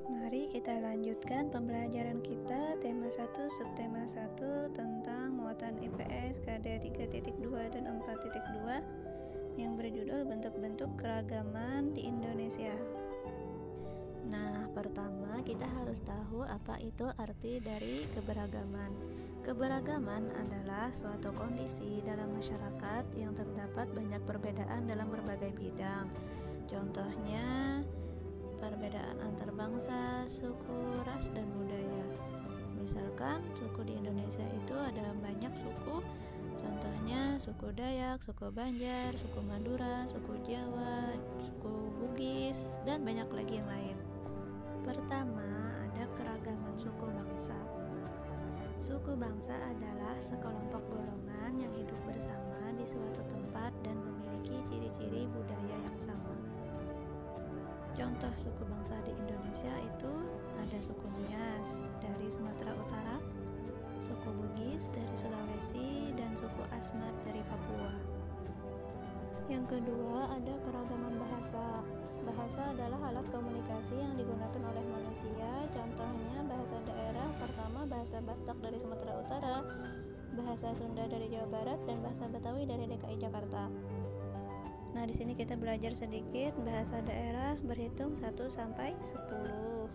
Mari kita lanjutkan pembelajaran kita tema 1 subtema 1 tentang muatan IPS KD 3.2 dan 4.2 yang berjudul bentuk-bentuk keragaman di Indonesia. Nah, pertama kita harus tahu apa itu arti dari keberagaman. Keberagaman adalah suatu kondisi dalam masyarakat yang terdapat banyak perbedaan dalam berbagai bidang. Contohnya perbedaan antar bangsa, suku, ras, dan budaya. Misalkan suku di Indonesia itu ada banyak suku, contohnya suku Dayak, suku Banjar, suku Madura, suku Jawa, suku Bugis, dan banyak lagi yang lain. Pertama, ada keragaman suku bangsa. Suku bangsa adalah sekelompok golongan yang hidup bersama di suatu tempat dan memiliki ciri-ciri budaya yang sama. Contoh suku bangsa di Indonesia itu ada suku Nias dari Sumatera Utara, suku Bugis dari Sulawesi, dan suku Asmat dari Papua. Yang kedua ada keragaman bahasa. Bahasa adalah alat komunikasi yang digunakan oleh manusia. Contohnya bahasa daerah, pertama bahasa Batak dari Sumatera Utara, bahasa Sunda dari Jawa Barat, dan bahasa Betawi dari DKI Jakarta. Nah, di sini kita belajar sedikit bahasa daerah berhitung 1 sampai 10.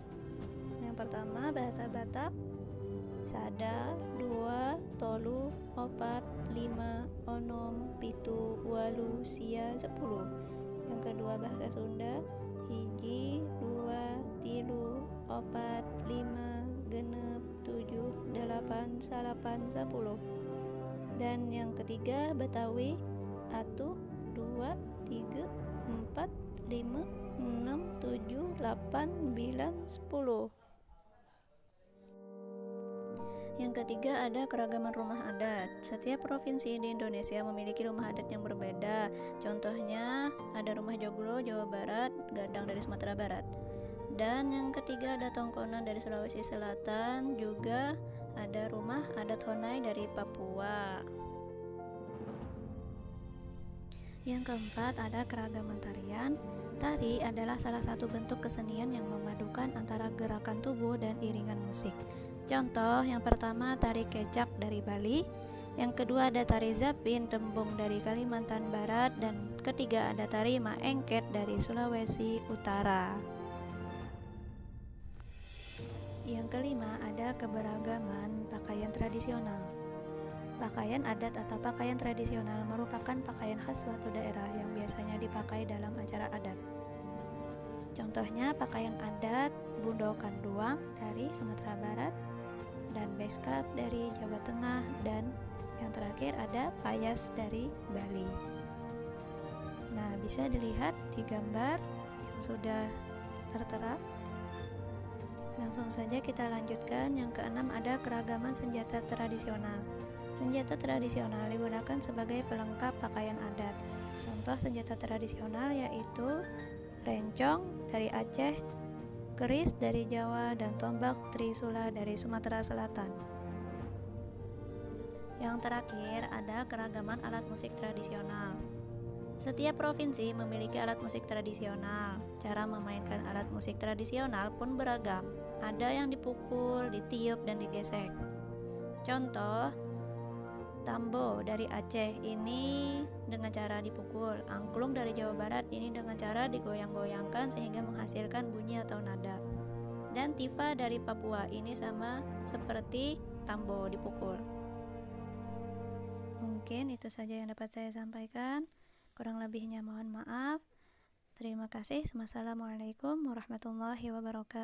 Yang pertama bahasa Batak, sada, dua, tolu, opat, lima, onom, pitu, walu, sia, 10. Yang kedua bahasa Sunda, hiji, dua, tilu, opat, lima, genep, tujuh, delapan, salapan, 10. Dan yang ketiga Betawi, atu, 2, 3, 4, 5, 6, 7, 8, 9, 10. Yang ketiga ada keragaman rumah adat. Setiap provinsi di Indonesia memiliki rumah adat yang berbeda. Contohnya ada rumah Joglo Jawa Barat, Gadang dari Sumatera Barat. Dan yang ketiga ada Tongkonan dari Sulawesi Selatan, juga ada rumah adat Honai dari Papua. Yang keempat ada keragaman tarian. Tari adalah salah satu bentuk kesenian yang memadukan antara gerakan tubuh dan iringan musik. Contoh yang pertama tari kecak dari Bali, yang kedua ada tari zapin tembung dari Kalimantan Barat, dan ketiga ada tari maengket dari Sulawesi Utara. Yang kelima ada keberagaman pakaian tradisional. Pakaian adat atau pakaian tradisional merupakan pakaian khas suatu daerah yang biasanya dipakai dalam acara adat. Contohnya pakaian adat Bundo Kanduang dari Sumatera Barat, dan beskap dari Jawa Tengah, dan yang terakhir ada payas dari Bali. Nah, bisa dilihat di gambar yang sudah tertera. Langsung saja kita lanjutkan. Yang keenam ada keragaman senjata tradisional. Senjata tradisional digunakan sebagai pelengkap pakaian adat. Contoh senjata tradisional yaitu rencong dari Aceh, keris dari Jawa, dan tombak trisula dari Sumatera Selatan. Yang terakhir ada keragaman alat musik tradisional. Setiap provinsi memiliki alat musik tradisional. Cara memainkan alat musik tradisional pun beragam. Ada yang dipukul, ditiup, dan digesek. Contoh tambo dari Aceh ini dengan cara dipukul, angklung dari Jawa Barat ini dengan cara digoyang-goyangkan sehingga menghasilkan bunyi atau nada. Dan tifa dari Papua ini sama seperti tambo dipukul. Mungkin itu saja yang dapat saya sampaikan. Kurang lebihnya mohon maaf. Terima kasih. Wassalamualaikum warahmatullahi wabarakatuh.